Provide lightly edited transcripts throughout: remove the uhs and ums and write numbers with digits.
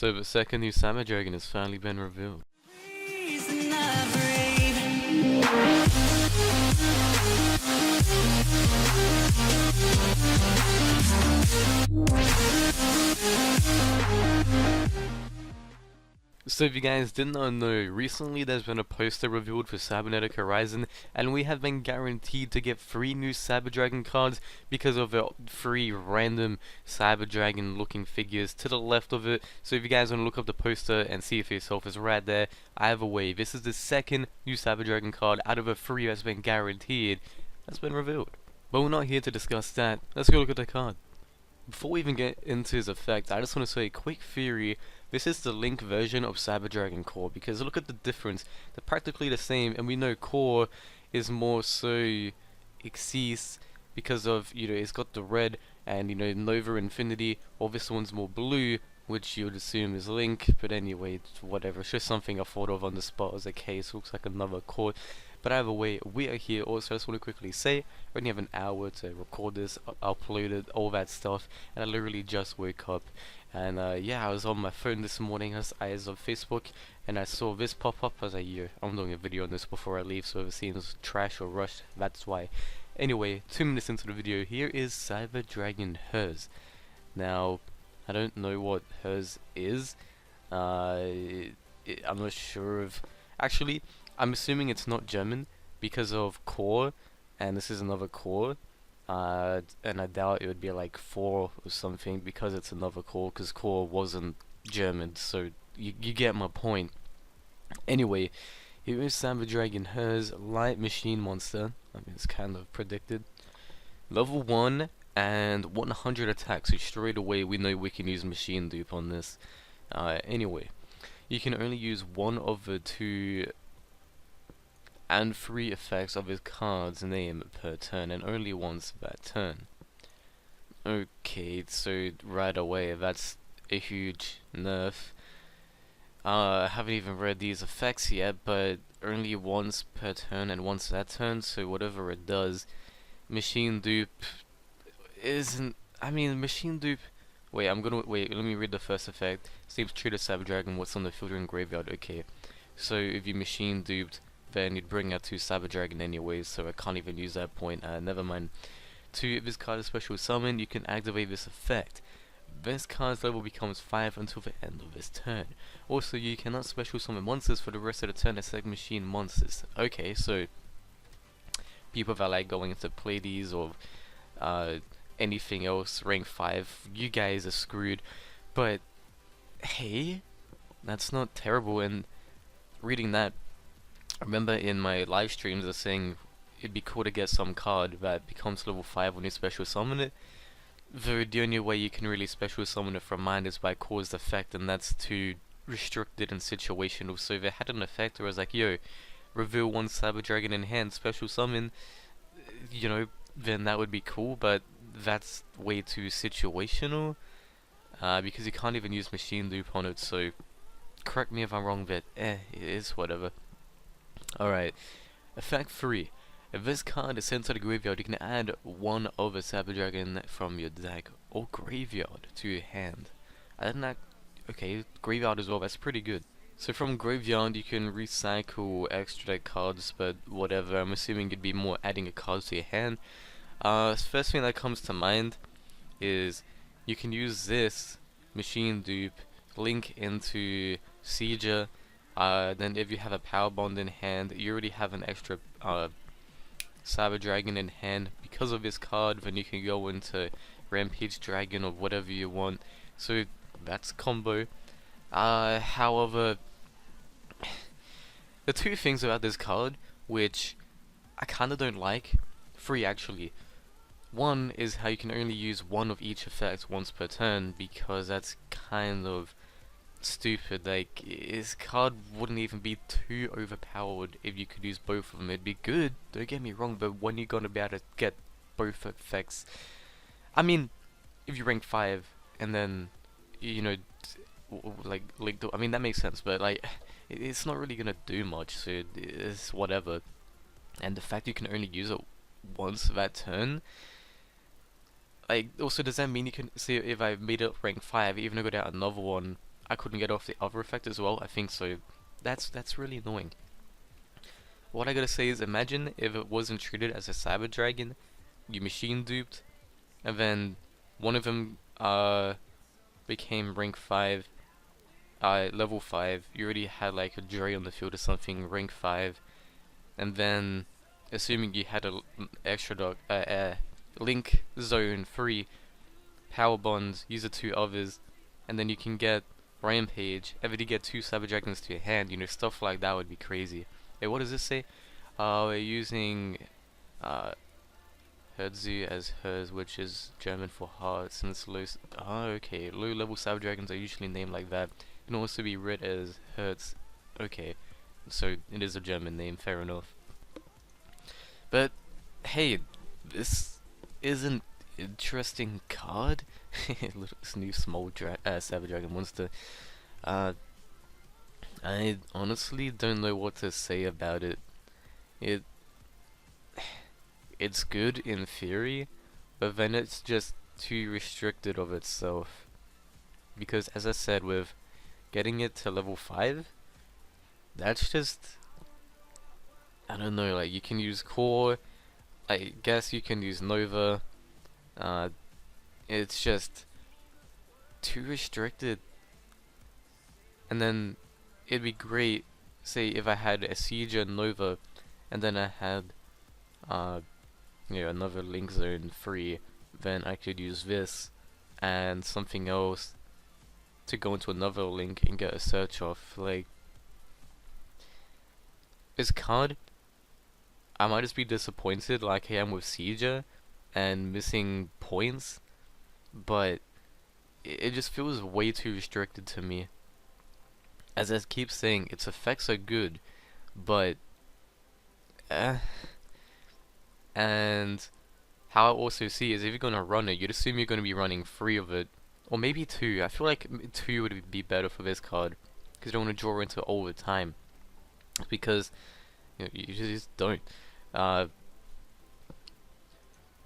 So the second new Cyber Dragon has finally been revealed. So if you guys did not know, recently there's been a poster revealed for Cybernetic Horizon, and we have been guaranteed to get 3 new Cyber Dragon cards because of the 3 random Cyber Dragon looking figures to the left of it. So if you guys want to look up the poster and see it for yourself, it's right there. Either way, this is the second new Cyber Dragon card out of the 3 that's been guaranteed that's been revealed. But we're not here to discuss that. Let's go look at the card. Before we even get into his effect, I just want to say a quick theory. This is the Link version of Cyber Dragon Core, because look at the difference. They're practically the same, and we know Core is more so Xyz because of, it's got the red, and Nova Infinity, while this one's more blue, which you would assume is Link, but anyway, it's whatever. It's just something I thought of on the spot as a case. Looks like another Core. But either way, we are here. Also, I just want to quickly say, I only have an hour to record this, upload it, all that stuff, and I literally just woke up. And yeah, I was on my phone this morning as of Facebook, and I saw this pop up. I was like, yeah, I'm doing a video on this before I leave, so if it seems trash or rushed, that's why. Anyway, 2 minutes into the video, here is Cyber Dragon Hertz. Now, I don't know what Hertz is. I'm not sure if... Actually, I'm assuming it's not German because of core, and this is another core. And I doubt it would be like 4 or something because it's another core, because core wasn't German, so you get my point. Anyway, here is Cyber Dragon Hertz, light machine monster. I mean, it's kind of predicted. Level 1 and 100 attacks, so straight away we know we can use machine dupe on this. Anyway, you can only use 1 of the 2 and 3 effects of his card's name per turn, and only once that turn. Okay, so right away, that's a huge nerf. I haven't even read these effects yet, but only once per turn and once that turn, so whatever it does, machine dupe isn't... I mean, machine dupe... Wait, let me read the first effect. Seems true to Cyber Dragon, what's on the field in graveyard. Okay, so if you machine duped, then you'd bring out 2 Cyber Dragon anyways, so I can't even use that point. Never mind. 2, if this card is special summoned, you can activate this effect. This card's level becomes 5 until the end of this turn. Also, you cannot special summon monsters for the rest of the turn except machine monsters. Okay, so people that like going to play these or anything else, rank 5, you guys are screwed. But hey, that's not terrible. And reading that, I remember in my live streams I was saying it'd be cool to get some card that becomes level 5 when you special summon it. Though the only way you can really special summon it from mind is by caused effect, and that's too restricted and situational. So if it had an effect where I was like, yo, reveal 1 Cyber Dragon in hand, special summon, then that would be cool, but that's way too situational. Because you can't even use machine dupe on it, so correct me if I'm wrong, but it is whatever. Alright, effect 3. If this card is sent to the graveyard, you can add 1 other Cyber Dragon from your deck or graveyard to your hand. Okay, graveyard as well, that's pretty good. So from graveyard you can recycle extra deck cards, but whatever, I'm assuming it'd be more adding a card to your hand. First thing that comes to mind is you can use this machine dupe, link into Sieger. Then if you have a power bond in hand, you already have an extra Cyber Dragon in hand. Because of this card, then you can go into Rampage Dragon or whatever you want. So that's combo. However, the 2 things about this card which I kinda don't like, 3 actually. 1 is how you can only use 1 of each effect once per turn, because that's kind of stupid. Like, his card wouldn't even be too overpowered if you could use both of them. It'd be good, don't get me wrong, but when you're gonna be able to get both effects? I mean, if you rank 5 and then like I mean, that makes sense, but like it's not really gonna do much, so it's whatever. And the fact you can only use it once that turn, like, also does that mean you can see if I made it rank 5, even though I got out another one, I couldn't get off the other effect as well. I think so. That's really annoying. What I gotta say is, imagine if it wasn't treated as a Cyber Dragon, you machine duped, and then one of them became rank 5, level 5. You already had like a Dre on the field or something, rank 5, and then assuming you had a extra dog, Link Zone 3, Power Bonds, use the 2 others, and then you can get Rampage. Ever to get 2 Cyber Dragons to your hand, you know, stuff like that would be crazy. Hey, what does this say? We're using Hertz as hers, which is German for Hearts, and it's low. Okay. Low level Cyber Dragons are usually named like that. It can also be read as Hertz. Okay, so it is a German name, fair enough. But hey, this is an interesting card. This new small Cyber Dragon monster. I honestly don't know what to say about it. It it's good in theory, but then it's just too restricted of itself. Because as I said, with getting it to level 5, that's just, I don't know, like you can use Core, I guess you can use Nova, it's just too restricted. And then it'd be great, say if I had a Siege and Nova, and then I had another Link Zone 3, then I could use this and something else to go into another link and get a search off. Like, this card, I might just be disappointed like I am with Siege and missing points, but it just feels way too restricted to me. As I keep saying, its effects are good, but and how I also see is, if you're gonna run it, you'd assume you're gonna be running 3 of it, or maybe 2. I feel like 2 would be better for this card, because you don't want to draw into it all the time, because you just don't. And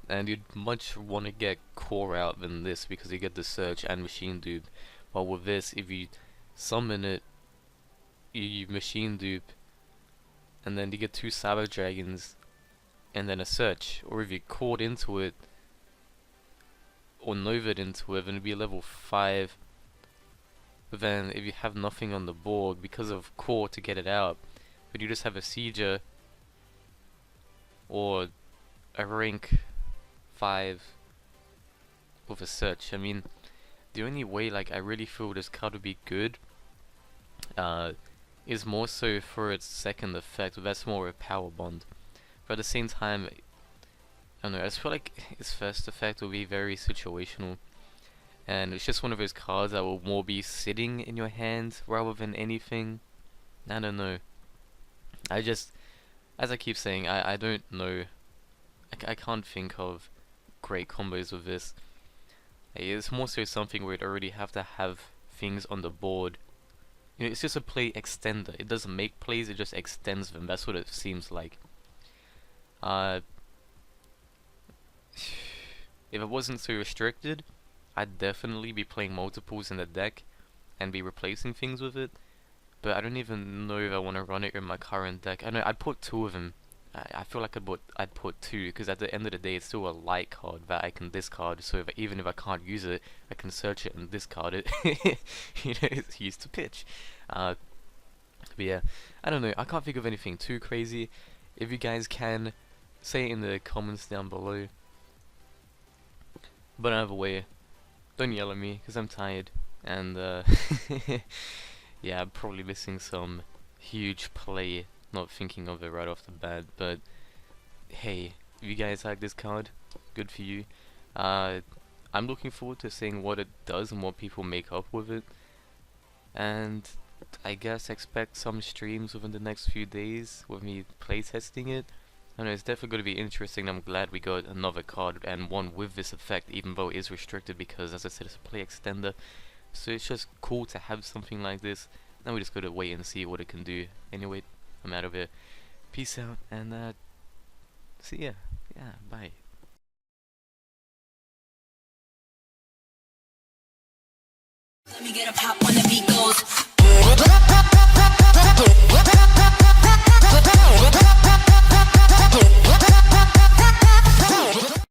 you'd much want to get Core out than this, because you get the search and machine dupe. While with this, if you summon it, you machine dupe, and then you get 2 Cyber Dragons and then a search. Or if you caught into it or Nova'd into it, then it'd be a level 5. But then if you have nothing on the board because of Core to get it out, but you just have a Sieger or a rank 5 with a search. I mean, the only way like I really feel this card would be good is more so for its second effect, but that's more a power bond. But at the same time, I don't know, I just feel like its first effect will be very situational, and it's just one of those cards that will more be sitting in your hand rather than anything. I don't know. I just, as I keep saying, I don't know. I can't think of great combos with this. It's more so something where you'd already have to have things on the board. You know, it's just a play extender. It doesn't make plays, it just extends them. That's what it seems like. If it wasn't so restricted, I'd definitely be playing multiples in the deck and be replacing things with it. But I don't even know if I want to run it in my current deck. I know I'd put 2 of them. I feel like I'd put 2, because at the end of the day, it's still a light card that I can discard. So even if I can't use it, I can search it and discard it. You know, it's used to pitch. But yeah, I don't know. I can't think of anything too crazy. If you guys can, say it in the comments down below. But either way, don't yell at me, because I'm tired. And yeah, I'm probably missing some huge play, not thinking of it right off the bat. But hey, if you guys like this card, good for you. I'm looking forward to seeing what it does and what people make up with it. And I guess expect some streams within the next few days with me playtesting it. I know it's definitely going to be interesting. I'm glad we got another card, and one with this effect, even though it is restricted, because as I said, it's a play extender. So it's just cool to have something like this. Now we just gotta wait and see what it can do. Anyway, I'm out of here. Peace out, and see ya. Yeah, bye. Let me get a pop when the beat goes.